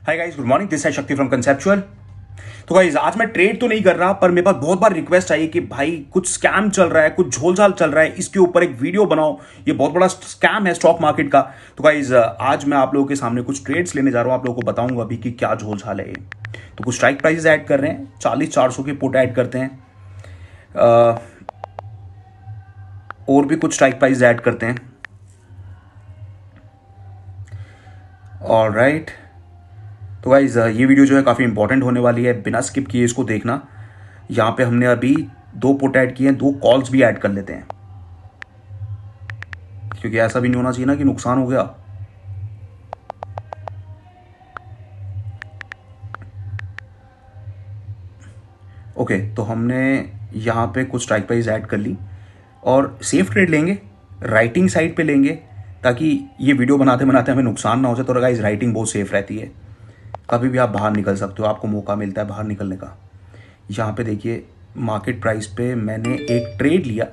Hi guys, good morning. This है शक्ति from conceptual. तो गाइस, आज मैं ट्रेड तो नहीं कर रहा, पर मेरे पास बहुत बार रिक्वेस्ट आई कि भाई कुछ स्कैम चल रहा है, कुछ झोलझाल चल रहा है, इसके ऊपर एक वीडियो बनाओ। ये बहुत बड़ा स्कैम है स्टॉक मार्केट का। तो गाइस, आज मैं आप लोगों के सामने कुछ ट्रेड्स लेने जा रहा हूं, आप लोगों को बताऊंगा अभी कि क्या झोलझाल है ये। तो कुछ स्ट्राइक प्राइसेस ऐड कर रहे हैं, 40-400 के पुट ऐड करते हैं, और भी कुछ स्ट्राइक प्राइस ऐड करते हैं। ऑलराइट, तो गाइज ये वीडियो जो है काफ़ी इंपॉर्टेंट होने वाली है, बिना स्किप किए इसको देखना। यहाँ पे हमने अभी 2 पुट ऐड किए हैं, 2 कॉल्स भी ऐड कर लेते हैं, क्योंकि ऐसा भी नहीं होना चाहिए ना कि नुकसान हो गया। ओके, तो हमने यहाँ पे कुछ स्ट्राइक प्राइस ऐड कर ली और सेफ ट्रेड लेंगे, राइटिंग साइड पे लेंगे, ताकि ये वीडियो बनाते बनाते हमें नुकसान ना हो जाए। तो गाइज, राइटिंग बहुत सेफ रहती है, कभी भी आप बाहर निकल सकते हो, आपको मौका मिलता है बाहर निकलने का। यहाँ पे देखिए, मार्केट प्राइस पे मैंने एक ट्रेड लिया,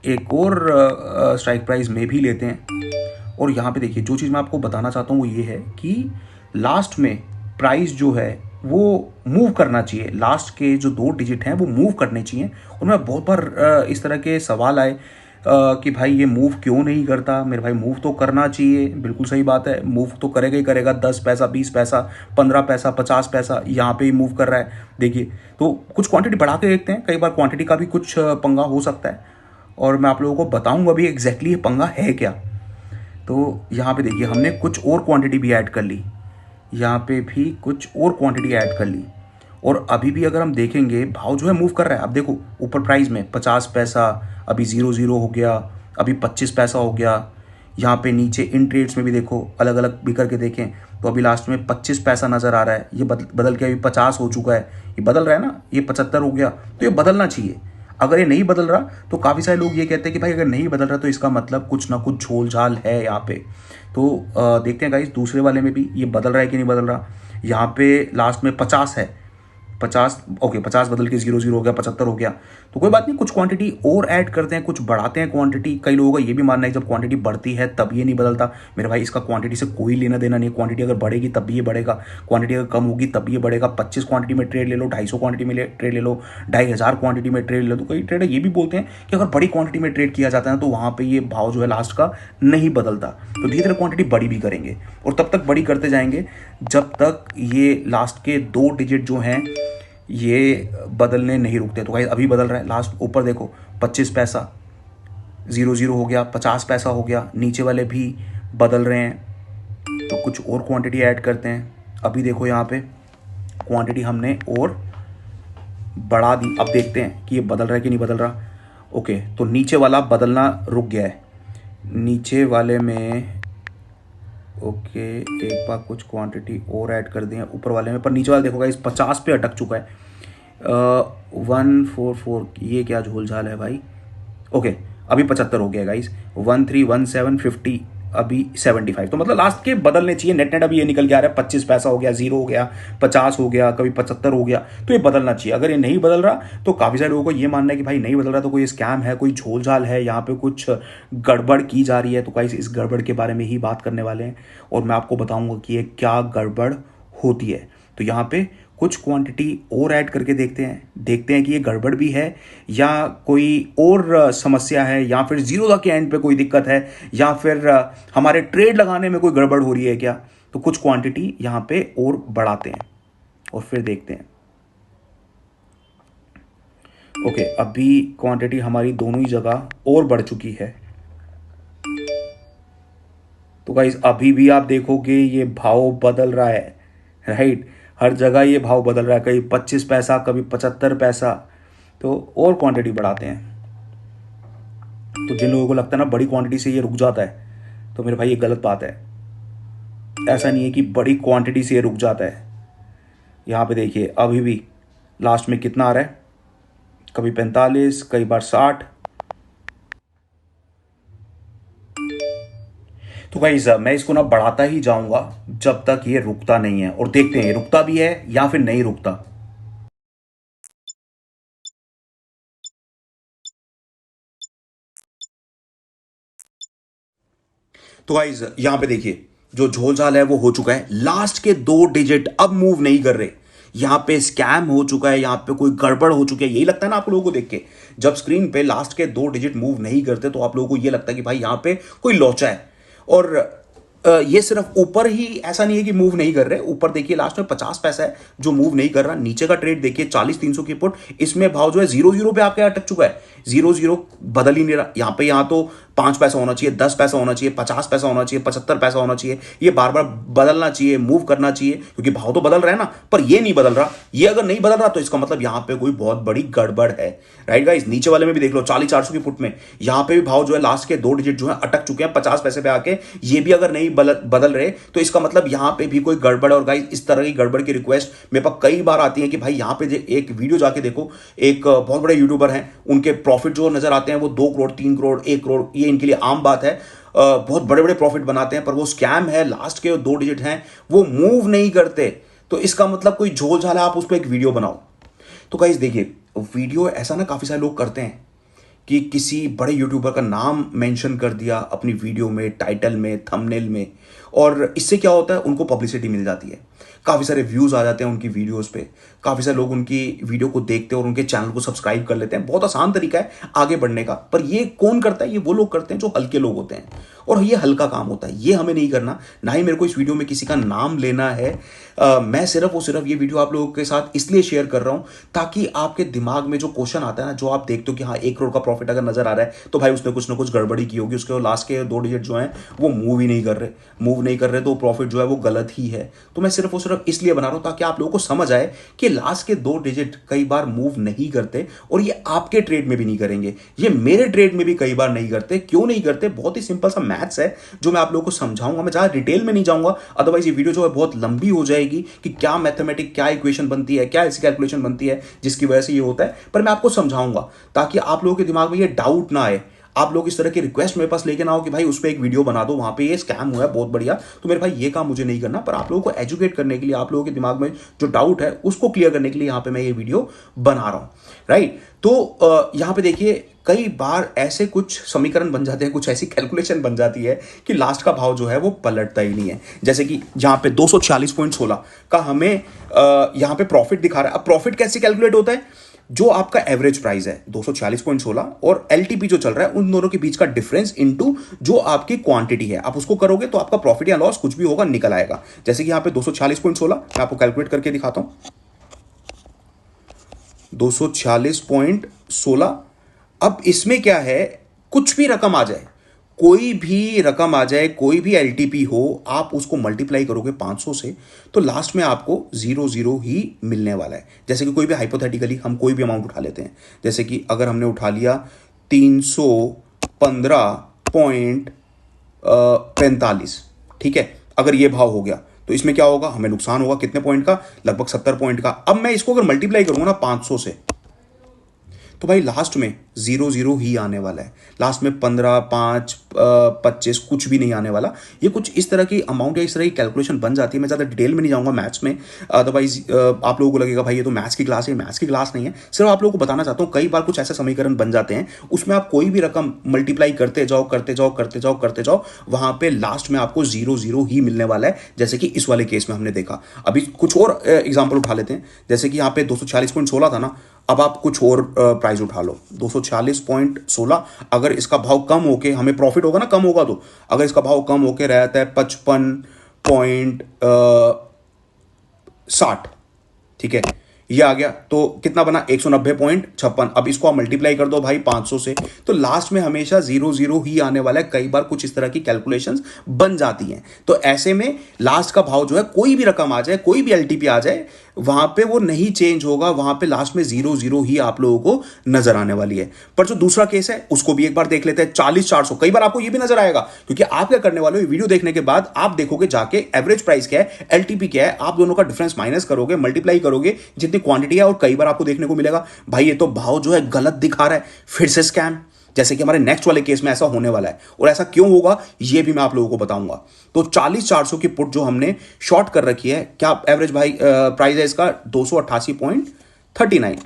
एक और स्ट्राइक प्राइस में भी लेते हैं। और यहाँ पे देखिए, जो चीज़ मैं आपको बताना चाहता हूँ वो ये है कि लास्ट में प्राइस जो है वो मूव करना चाहिए, लास्ट के जो 2 डिजिट हैं वो मूव करने चाहिए। और मैं बहुत बार इस तरह के सवाल आए कि भाई ये मूव क्यों नहीं करता। मेरे भाई, मूव तो करना चाहिए, बिल्कुल सही बात है, मूव तो करेगा ही करेगा। 10 पैसा, 20 पैसा, 15 पैसा, 50 पैसा यहाँ पे ही मूव कर रहा है। देखिए, तो कुछ क्वांटिटी बढ़ा के देखते हैं, कई बार क्वांटिटी का भी कुछ पंगा हो सकता है, और मैं आप लोगों को बताऊंगा अभी एग्जैक्टली ये पंगा है क्या। तो यहाँ पे देखिए, हमने कुछ और क्वांटिटी भी ऐड कर ली, यहाँ पे भी कुछ और क्वांटिटी ऐड कर ली। और अभी भी अगर हम देखेंगे, भाव जो है मूव कर रहा है। अब देखो, ऊपर प्राइस में 50 पैसा, अभी 0-0 हो गया, अभी 25 पैसा हो गया। यहाँ पे नीचे इन ट्रेड्स में भी देखो, अलग अलग भी करके देखें तो अभी लास्ट में 25 पैसा नज़र आ रहा है। ये बदल के अभी 50 हो चुका है, ये बदल रहा है ना, ये 75 हो गया। तो ये बदलना चाहिए। अगर ये नहीं बदल रहा, तो काफ़ी सारे लोग ये कहते हैं कि भाई अगर नहीं बदल रहा तो इसका मतलब कुछ ना कुछ झोल झाल है यहाँ पे। तो देखते हैं गाइस, दूसरे वाले में भी ये बदल रहा है कि नहीं बदल रहा। यहाँ पे लास्ट में 50 है, 50, ओके, 50 बदल के 0-0 हो गया, 75 हो गया। तो कोई बात नहीं, कुछ क्वांटिटी और ऐड करते हैं, कुछ बढ़ाते हैं क्वांटिटी। कई लोगों का ये भी मानना है जब क्वांटिटी बढ़ती है तब ये नहीं बदलता। मेरे भाई, इसका क्वांटिटी से कोई लेना देना नहीं है। क्वांटिटी अगर बढ़ेगी तब भी ये बढ़ेगा, क्वांटिटी अगर कम होगी तब भी ये बढ़ेगा। 25 क्वांटिटी में ट्रेड ले लो, 250 क्वांटिटी में ट्रेड ले लो, 2500 क्वांटिटी में ट्रेड ले लो। तो कई ट्रेडर ये भी बोलते हैं कि अगर बड़ी क्वांटिटी में ट्रेड किया जाता है तो वहाँ पर ये भाव जो है लास्ट का नहीं बदलता। तो धीरे धीरे क्वांटिटी बड़ी भी करेंगे, और तब तक बड़ी करते जाएंगे जब तक ये लास्ट के 2 डिजिट जो हैं ये बदलने नहीं रुकते। तो भाई, अभी बदल रहा है। लास्ट ऊपर देखो, 25 पैसा, 0-0 हो गया, 50 पैसा हो गया, नीचे वाले भी बदल रहे हैं। तो कुछ और क्वांटिटी ऐड करते हैं। अभी देखो, यहाँ पे क्वांटिटी हमने और बढ़ा दी। अब देखते हैं कि ये बदल रहा है कि नहीं बदल रहा। ओके, तो नीचे वाला बदलना रुक गया है, नीचे वाले में। ओके, एक बार कुछ क्वांटिटी और ऐड कर दें ऊपर वाले में, पर नीचे वाला देखो गाइस, 50 पे अटक चुका है। 144, ये क्या झोलझाल है भाई। ओके, अभी 75 हो गया गाइस। 131750, अभी 75। तो मतलब लास्ट के बदलने चाहिए। नेट नेट अभी ये निकल के आ रहा है, 25 पैसा हो गया, 0 हो गया, 50 हो गया, कभी 75 हो गया। तो ये बदलना चाहिए। अगर ये नहीं बदल रहा तो काफ़ी सारे लोगों को ये मानना है कि भाई नहीं बदल रहा तो कोई स्कैम है, कोई झोलझाल है, यहाँ पे कुछ गड़बड़ की जा रही है। तो गाइस, इस गड़बड़ के बारे में ही बात करने वाले हैं, और मैं आपको बताऊंगा कि ये क्या गड़बड़ होती है। तो यहाँ पे कुछ क्वांटिटी और ऐड करके देखते हैं कि ये गड़बड़ भी है, या कोई और समस्या है, या फिर जीरो के एंड पे कोई दिक्कत है, या फिर हमारे ट्रेड लगाने में कोई गड़बड़ हो रही है क्या। तो कुछ क्वांटिटी यहाँ पे और बढ़ाते हैं और फिर देखते हैं। ओके, अभी क्वांटिटी हमारी दोनों ही जगह और बढ़ चुकी है। तो गाइस, अभी भी आप देखोगे ये भाव बदल रहा है, राइट। हर जगह ये भाव बदल रहा है, कभी 25 पैसा, कभी 75 पैसा। तो और क्वांटिटी बढ़ाते हैं। तो जिन लोगों को लगता है ना बड़ी क्वांटिटी से ये रुक जाता है, तो मेरे भाई ये गलत बात है। ऐसा नहीं है कि बड़ी क्वांटिटी से ये रुक जाता है। यहाँ पे देखिए, अभी भी लास्ट में कितना आ रहा है, कभी 45, कई बार 60। तो गाइस, मैं इसको ना बढ़ाता ही जाऊंगा जब तक ये रुकता नहीं है, और देखते हैं ये रुकता भी है या फिर नहीं रुकता। तो गाइस, यहां पे देखिए, जो झोलझाल है वो हो चुका है। लास्ट के 2 डिजिट अब मूव नहीं कर रहे। यहां पे स्कैम हो चुका है, यहां पे कोई गड़बड़ हो चुकी है, यही लगता है ना आप लोगों को देख के। जब स्क्रीन पे लास्ट के 2 डिजिट मूव नहीं करते तो आप लोगों को ये लगता है कि भाई यहां पे कोई लोचा है। और ये सिर्फ ऊपर ही ऐसा नहीं है कि मूव नहीं कर रहे, ऊपर देखिए लास्ट में 50 पैसा है जो मूव नहीं कर रहा। नीचे का ट्रेड देखिए 40-300 की पुट, इसमें भाव जो है 0-0 पे आपके अटक चुका है। 0-0 बदल ही नहीं रहा यहां पे। यहां तो 5 पैसा होना चाहिए, 10 पैसा होना चाहिए, 50 पैसा होना चाहिए, 75 पैसा होना चाहिए। ये बार बार बदलना चाहिए, मूव करना चाहिए, क्योंकि भाव तो बदल रहा है ना, पर ये नहीं बदल रहा। ये अगर नहीं बदल रहा तो इसका मतलब यहां पे कोई बहुत बड़ी गड़बड़ है। राइट गाइस, नीचे वाले में भी देख लो 40-400 की पुट में, यहां पे भी भाव जो है लास्ट के 2 डिजिट जो है अटक चुके हैं 50 पैसे पे आके। ये भी अगर नहीं बदल रहे तो इसका मतलब यहां पे भी कोई गड़बड़ है। और गाइस, इस तरह की गड़बड़ की रिक्वेस्ट मेरे पास कई बार आती है कि भाई यहां पे एक वीडियो जाके देखो, एक बहुत बड़े यूट्यूबर हैं, उनके प्रॉफिट जो नजर आते हैं वो 2 करोड़, 3 करोड़, 1 करोड़, ये इनके लिए आम बात है। बहुत बड़े बड़े प्रॉफिट बनाते हैं, पर वो स्कैम है। लास्ट के 2 डिजिट हैं वो मूव नहीं करते, तो इसका मतलब कोई झोल झाल है, आप उस पर एक वीडियो बनाओ। तो गाइस देखिए, वीडियो ऐसा ना काफी सारे लोग करते हैं कि किसी बड़े यूट्यूबर का नाम मेंशन कर दिया अपनी वीडियो में, टाइटल में, थंबनेल में, और इससे क्या होता है, उनको पब्लिसिटी मिल जाती है, काफ़ी सारे व्यूज़ आ जाते हैं उनकी वीडियोस पे, काफ़ी सारे लोग उनकी वीडियो को देखते हैं और उनके चैनल को सब्सक्राइब कर लेते हैं। बहुत आसान तरीका है आगे बढ़ने का, पर ये कौन करता है? ये वो लोग करते हैं जो हल्के लोग होते हैं, और ये हल्का काम होता है, ये हमें नहीं करना। ना ही मेरे को इस वीडियो में किसी का नाम लेना है। मैं सिर्फ और सिर्फ ये वीडियो आप लोगों के साथ इसलिए शेयर कर रहा हूं ताकि आपके दिमाग में जो क्वेश्चन आता है ना, जो आप देखते हो कि हाँ 1 करोड़ का प्रॉफिट अगर नजर आ रहा है तो भाई उसने कुछ ना कुछ गड़बड़ी की होगी, उसके लास्ट के 2 डिजिट जो हैं वो मूव ही नहीं कर रहे, मूव नहीं कर रहे, तो प्रॉफिट जो है वो गलत ही है। तो मैं सिर्फ और सिर्फ इसलिए बना रहा हूं ताकि आप लोगों को समझ आए कि लास्ट के 2 डिजिट कई बार मूव नहीं करते, और ये आपके ट्रेड में भी नहीं करेंगे, ये मेरे ट्रेड में भी कई बार नहीं करते। क्यों नहीं करते? बहुत ही सिंपल सा मैथ्स है जो मैं आप लोगों को समझाऊंगा। मैं ज्यादा डिटेल में नहीं जाऊंगा, अदरवाइज ये वीडियो जो है बहुत लंबी हो जाएगी कि क्या मैथमेटिक, क्या इक्वेशन बनती है, क्या ऐसी कैलकुलेशन बनती है जिसकी वजह से ये होता है। पर मैं आपको समझाऊंगा ताकि आप लोगों के दिमाग में ये डाउट ना आए, आप लोग इस तरह की रिक्वेस्ट मेरे पास लेके ना हो कि भाई उस पर एक वीडियो बना दो, वहां पे ये स्कैम हुआ है बहुत बढ़िया, तो मेरे भाई ये काम मुझे नहीं करना। पर आप लोगों को एजुकेट करने के लिए, आप लोगों के दिमाग में जो डाउट है उसको क्लियर करने के लिए यहां पे मैं ये वीडियो बना रहा हूं। राइट, तो यहां पे देखिए कई बार ऐसे कुछ समीकरण बन जाते हैं, कुछ ऐसी कैलकुलेशन बन जाती है कि लास्ट का भाव जो है वो पलटता ही नहीं है। जैसे कि यहां पे 246.16 का हमें यहां पे प्रॉफिट दिखा रहा है। अब प्रॉफिट कैसे कैलकुलेट होता है? जो आपका एवरेज प्राइस है 246.16 और एलटीपी जो चल रहा है, उन दोनों के बीच का डिफरेंस इनटू जो आपकी क्वांटिटी है, आप उसको करोगे तो आपका प्रॉफिट या लॉस कुछ भी होगा निकल आएगा। जैसे कि यहां पे 246.16 मैं आपको कैलकुलेट करके दिखाता हूं। 246.16, अब इसमें क्या है, कुछ भी रकम आ जाए, कोई भी रकम आ जाए, कोई भी एलटीपी हो, आप उसको मल्टीप्लाई करोगे 500 से तो लास्ट में आपको 0 ही मिलने वाला है। जैसे कि कोई भी हाइपोथेटिकली हम कोई भी अमाउंट उठा लेते हैं, जैसे कि अगर हमने उठा लिया 315.45, ठीक है, अगर ये भाव हो गया तो इसमें क्या होगा, हमें नुकसान होगा कितने पॉइंट का, लगभग 70 पॉइंट का। अब मैं इसको अगर मल्टीप्लाई करूंगा ना 500 से, तो भाई लास्ट में 0 ही आने वाला है। लास्ट में 15, 5, 25 कुछ भी नहीं आने वाला। ये कुछ इस तरह की अमाउंट या इस तरह की कैलकुलेशन बन जाती है। मैं ज़्यादा डिटेल में नहीं जाऊंगा मैथ्स में, अदरवाइज आप लोगों को लगेगा भाई ये तो मैथ्स की क्लास है। मैथ्स की क्लास नहीं है, सिर्फ आप लोगों को बताना चाहता हूँ कई बार कुछ ऐसे समीकरण बन जाते हैं, उसमें आप कोई भी रकम मल्टीप्लाई करते जाओ, करते जाओ, करते जाओ, करते जाओ, वहां पे लास्ट में आपको 0 ही मिलने वाला है। जैसे कि इस वाले केस में हमने देखा। अभी कुछ और एग्जाम्पल उठा लेते हैं, जैसे कि यहाँ पे 246.16 था ना, अब आप कुछ और प्राइस उठा लो 246.16। अगर इसका भाव कम होके, हमें प्रॉफिट होगा ना कम होगा, तो अगर इसका भाव कम होके रहता है 55.60, ठीक है, ये आ गया, तो कितना बना 190.56। अब इसको आप मल्टीप्लाई कर दो भाई 500 से, तो लास्ट में हमेशा 0 ही आने वाला है। कई बार कुछ इस तरह की कैलकुलेशंस बन जाती हैं, तो ऐसे में लास्ट का भाव जो है, कोई भी रकम आ जाए, कोई भी एलटीपी आ जाए, वहां पे वो नहीं चेंज होगा, वहां पे लास्ट में 0 ही आप लोगों को नजर आने वाली है। पर जो दूसरा केस है उसको भी एक बार देख लेते हैं, 40-400। कई बार आपको ये भी नजर आएगा, क्योंकि आप क्या करने वाले हो, वीडियो देखने के बाद आप देखोगे जाके एवरेज प्राइस क्या है, एलटीपी क्या है, आप दोनों का डिफरेंस माइनस करोगे, मल्टीप्लाई करोगे जितनी क्वांटिटी है, और कई बार आपको देखने को मिलेगा भाई ये तो भाव जो है गलत दिखा रहा है, फिर से स्कैम। जैसे कि हमारे नेक्स्ट वाले केस में ऐसा होने वाला है, और ऐसा क्यों होगा ये भी मैं आप लोगों को बताऊंगा। तो 40-400 की पुट जो हमने शॉर्ट कर रखी है, क्या एवरेज भाई प्राइस है इसका 288.39,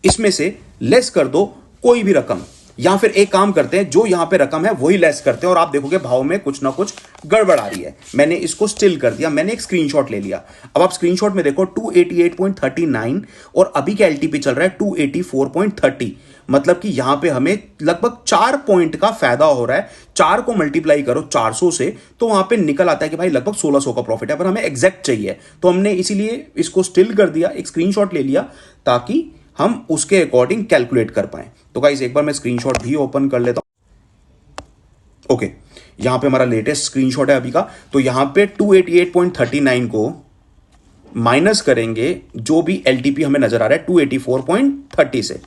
इसमें से लेस कर दो कोई भी रकम, या फिर एक काम करते हैं, जो यहां पे रकम है वही लेस करते हैं और आप देखोगे भाव में कुछ ना कुछ गड़बड़ आ रही है। मैंने इसको स्टिल कर दिया, मैंने एक स्क्रीनशॉट ले लिया। अब आप स्क्रीनशॉट में देखो 288.39 और अभी का एलटीपी चल रहा है 284.30, मतलब कि यहां पे हमें लगभग 4 पॉइंट का फायदा हो रहा है। 4 को मल्टीप्लाई करो 400 से तो वहां पे निकल आता है कि भाई लगभग 1600 का प्रॉफिट है, पर हमें एग्जैक्ट चाहिए तो हमने इसीलिए इसको स्टिल कर दिया, एक स्क्रीनशॉट ले लिया ताकि हम उसके अकॉर्डिंग कैलकुलेट कर पाए। तो गाइस एक बार मैं स्क्रीनशॉट भी ओपन कर लेता हूं। ओके, यहां पे हमारा लेटेस्ट स्क्रीनशॉट है अभी का। तो यहां पे 288.39 को माइनस करेंगे जो भी एलटीपी हमें नजर आ रहा है 284.30 से,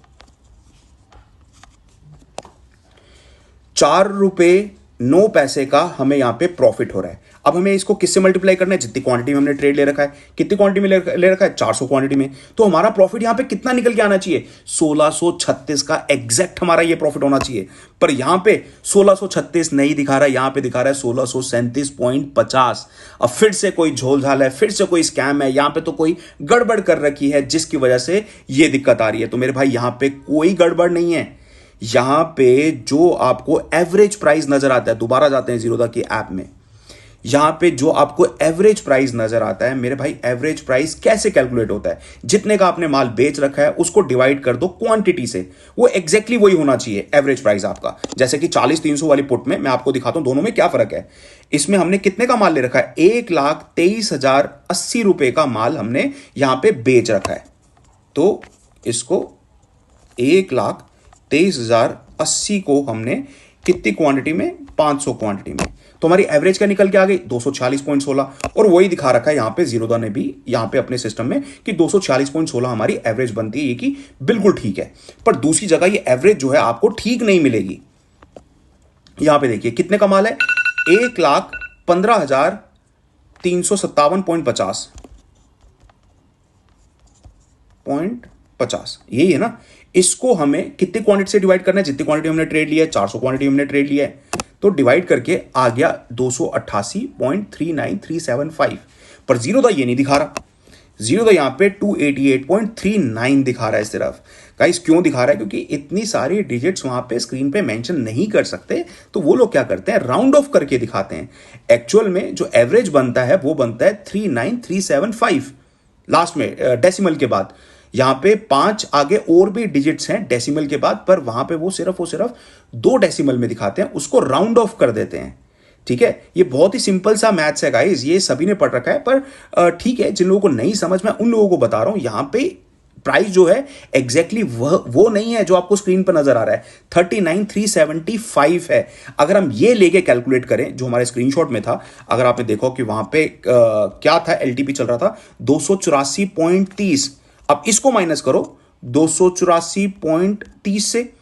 4 रुपए 9 पैसे का हमें यहां पे प्रॉफिट हो रहा है। अब हमें इसको किससे मल्टीप्लाई करना है, जितनी क्वांटिटी में हमने ट्रेड ले रखा है। कितनी क्वांटिटी में ले रखा है, 400 क्वांटिटी में। तो हमारा प्रॉफिट यहां पे कितना निकल के आना चाहिए, 1636 का एग्जैक्ट हमारा ये प्रॉफिट होना चाहिए। पर यहां पे 1636 नहीं दिखा रहा है, यहां पे दिखा रहा है 1637.50। अब फिर से कोई झोलझाल है, फिर से कोई स्कैम है, यहां पे तो कोई गड़बड़ कर रखी है जिसकी वजह से ये दिक्कत आ रही है। तो मेरे भाई यहां पे कोई गड़बड़ नहीं है। यहां पे जो आपको एवरेज प्राइस नजर आता है, दोबारा जाते हैं जीरोधा की ऐप में, यहां पे जो आपको एवरेज प्राइस नजर आता है मेरे भाई, एवरेज प्राइस कैसे कैलकुलेट होता है, जितने का आपने माल बेच रखा है उसको डिवाइड कर दो क्वांटिटी से, वो एग्जैक्टली वही होना चाहिए एवरेज प्राइस आपका। जैसे कि 40-300 वाली पुट में मैं आपको दिखाता हूं दोनों में क्या फर्क है। इसमें हमने कितने का माल ले रखा है, 1,23,080 रुपए का माल हमने यहां पे बेच रखा है। तो इसको 1,23,080 को हमने कितनी क्वांटिटी में, 500 क्वांटिटी में, तो हमारी एवरेज क्या निकल के आ गई 246.16। और वही दिखा रखा है यहां पे जीरोधा ने भी यहां पे अपने सिस्टम में कि 246.16 हमारी एवरेज बनती है, ये कि बिल्कुल ठीक है। पर दूसरी जगह ये एवरेज जो है आपको ठीक नहीं मिलेगी। यहां पे देखिए कितने का माल है, 1,15,357.50 यही है ना। इसको हमें कितनी क्वांटिटी से डिवाइड करना है, जितनी क्वांटिटी हमने ट्रेड लिया है, 400 क्वांटिटी हमने ट्रेड लिया है, तो डिवाइड करके आ गया 288.39375। पर जीरोधा ये नहीं दिखा रहा, जीरोधा यहां पे 288.39 दिखा रहा है सिर्फ। गाइस क्यों दिखा रहा है, क्योंकि इतनी सारी डिजिट्स वहां पे स्क्रीन पे मेंशन नहीं कर सकते, तो वो लोग क्या करते हैं, राउंड ऑफ करके दिखाते हैं। एक्चुअल में जो एवरेज बनता है वो बनता है 39375 लास्ट में डेसिमल के बाद। यहां पे 5 आगे और भी डिजिट्स हैं डेसिमल के बाद, पर वहां पे वो सिर्फ 2 डेसिमल में दिखाते हैं, उसको राउंड ऑफ कर देते हैं। ठीक है, ये बहुत ही सिंपल सा मैथ्स है गाइस, ये सभी ने पढ़ रखा है, पर ठीक है, जिन लोगों को नहीं समझ में उन लोगों को बता रहा हूं। यहां पे प्राइस जो है एग्जैक्टली वो नहीं है जो आपको स्क्रीन पर नजर आ रहा है, 39,375 है। अगर हम ये लेके कैलकुलेट करें जो हमारे स्क्रीनशॉट में था, अगर आपने देखो कि वहां पे क्या था, एलटीपी चल रहा था 284.30। अब इसको माइनस करो 284.30 से,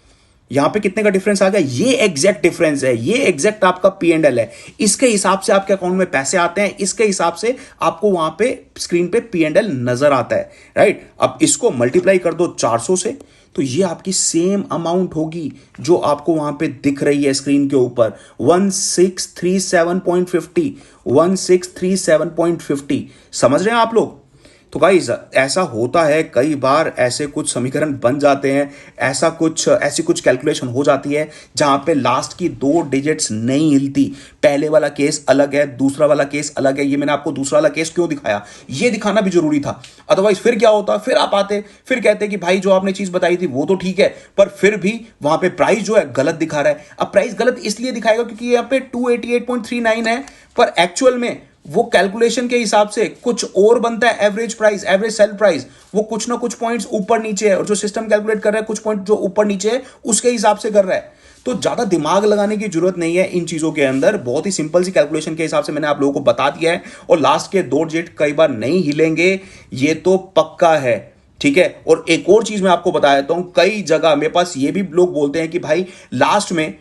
यहां पे कितने का डिफरेंस आ गया, ये एग्जैक्ट डिफरेंस है, ये एग्जैक्ट आपका P&L है। इसके हिसाब से आपके अकाउंट में पैसे आते हैं, इसके हिसाब से आपको वहां पे स्क्रीन पे P&L नजर आता है, राइट। अब इसको मल्टीप्लाई कर दो 400 से, तो ये आपकी सेम अमाउंट होगी जो आपको वहां पे दिख रही है स्क्रीन के ऊपर, 1637.50, 1637.50। समझ रहे हैं आप लोग। तो गाइस ऐसा होता है कई बार, ऐसे कुछ समीकरण बन जाते हैं, ऐसी कुछ कैलकुलेशन हो जाती है जहां पे लास्ट की 2 डिजिट्स नहीं हिलती। पहले वाला केस अलग है, दूसरा वाला केस अलग है। ये मैंने आपको दूसरा वाला केस क्यों दिखाया, ये दिखाना भी जरूरी था, अदरवाइज फिर क्या होता, फिर आप आते फिर कहते कि भाई जो आपने चीज बताई थी वो तो ठीक है, पर फिर भी वहां पे प्राइस जो है गलत दिखा रहा है। अब प्राइस गलत इसलिए दिखाएगा क्योंकि यहाँ पे 288.39 है, पर एक्चुअल में वो कैलकुलेशन के हिसाब से कुछ और बनता है। Average price, average sale price, वो कुछ ना कुछ पॉइंट्स ऊपर नीचे है, और जो सिस्टम कैलकुलेट कर रहा है कुछ पॉइंट जो ऊपर नीचे है उसके हिसाब से कर रहा है। तो ज्यादा दिमाग लगाने की जरूरत नहीं है इन चीजों के अंदर, बहुत ही सिंपल सी कैलकुलेशन के हिसाब से मैंने आप लोगों को बता दिया है। और लास्ट के 2 डिजिट कई बार नहीं हिलेंगे, ये तो पक्का है, ठीक है। और एक और चीज मैं आपको बता देता हूं, कई जगह मेरे पास ये भी लोग बोलते हैं कि भाई लास्ट में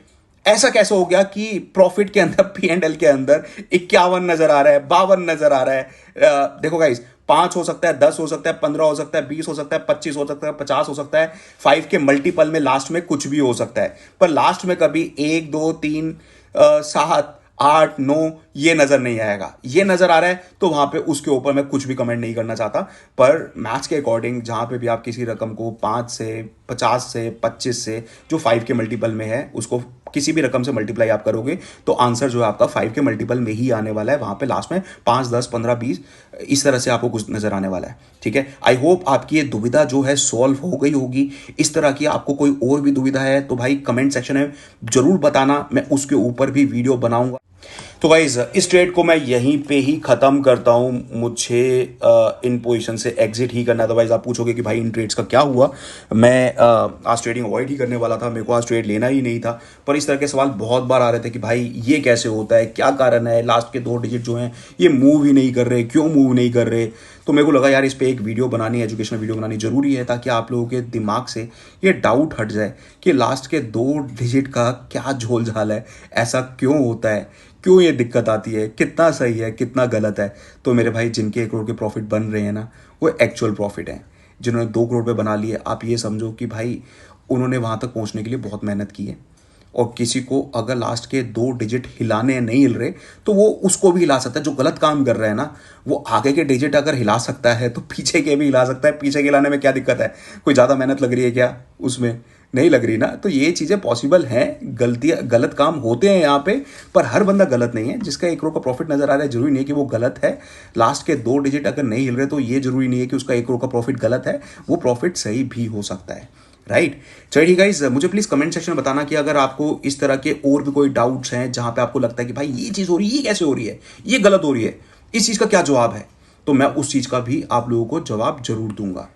ऐसा कैसे हो गया कि प्रॉफिट के अंदर, P&L के अंदर 51 नजर आ रहा है, 52 नजर आ रहा है। देखो गाइस, 5 हो सकता है, 10 हो सकता है, 15 हो सकता है, 20 हो सकता है, 25 हो सकता है, 50 हो सकता है, 5 के मल्टीपल में लास्ट में कुछ भी हो सकता है। पर लास्ट में कभी 1, 2, 3, 7, 8, 9 ये नजर नहीं आएगा। ये नजर आ रहा है तो वहां पे उसके ऊपर मैं कुछ भी कमेंट नहीं करना चाहता। पर मैथ्स के अकॉर्डिंग जहां पे भी आप किसी रकम को 5 से 50 से 25 से जो 5 के मल्टीपल में है उसको किसी भी रकम से मल्टीप्लाई आप करोगे तो आंसर जो है आपका 5 के मल्टीपल में ही आने वाला है। वहां पे लास्ट में 5, 10, 15, 20 इस तरह से आपको कुछ नजर आने वाला है। ठीक है, आई होप आपकी ये दुविधा जो है सॉल्व हो गई होगी। इस तरह की आपको कोई और भी दुविधा है तो भाई कमेंट सेक्शन में जरूर बताना, मैं उसके ऊपर भी वीडियो बनाऊंगा। तो गाइज इस ट्रेड को मैं यहीं पे ही खत्म करता हूं, मुझे इन पोजीशन से एग्जिट ही करना था। गाइज आप पूछोगे कि भाई इन ट्रेड्स का क्या हुआ, मैं आज ट्रेडिंग अवॉइड ही करने वाला था, मेरे को आज ट्रेड लेना ही नहीं था। पर इस तरह के सवाल बहुत बार आ रहे थे कि भाई ये कैसे होता है, क्या कारण है, लास्ट के 2 डिजिट जो हैं ये मूव ही नहीं कर रहे, क्यों मूव नहीं कर रहे। तो मेरे को लगा यार इस पे एक वीडियो बनानी, एजुकेशनल वीडियो बनानी जरूरी है ताकि आप लोगों के दिमाग से ये डाउट हट जाए कि लास्ट के 2 डिजिट का क्या झोल झाल है, ऐसा क्यों होता है, क्यों ये दिक्कत आती है, कितना सही है कितना गलत है। तो मेरे भाई जिनके 1 करोड़ के प्रॉफिट बन रहे हैं ना वो एक्चुअल प्रॉफिट है। जिन्होंने 2 करोड़ पे बना लिए आप ये समझो कि भाई उन्होंने वहां तक पहुंचने के लिए बहुत मेहनत की है। और किसी को अगर लास्ट के 2 डिजिट हिलाने नहीं हिल रहे तो वो उसको भी हिला सकता है। जो गलत काम कर रहा है ना वो आगे के डिजिट अगर हिला सकता है तो पीछे के भी हिला सकता है। पीछे के हिलाने में क्या दिक्कत है, कोई ज़्यादा मेहनत लग रही है क्या, उसमें नहीं लग रही ना। तो ये चीज़ें पॉसिबल हैं, गलतियाँ गलत काम होते हैं यहाँ पे, पर हर बंदा गलत नहीं है। जिसका 1 करोड़ का प्रॉफिट नजर आ रहा है जरूरी नहीं है कि वो गलत है। लास्ट के 2 डिजिट अगर नहीं हिल रहे तो ये जरूरी नहीं है कि उसका 1 करोड़ का प्रॉफिट गलत है, वो प्रॉफिट सही भी हो सकता है। राइट, चलिए ठीक गाइस, मुझे प्लीज कमेंट सेक्शन में बताना कि अगर आपको इस तरह के और भी कोई डाउट्स हैं जहां पे आपको लगता है कि भाई ये चीज हो रही है, ये कैसे हो रही है, ये गलत हो रही है, इस चीज का क्या जवाब है, तो मैं उस चीज का भी आप लोगों को जवाब जरूर दूंगा।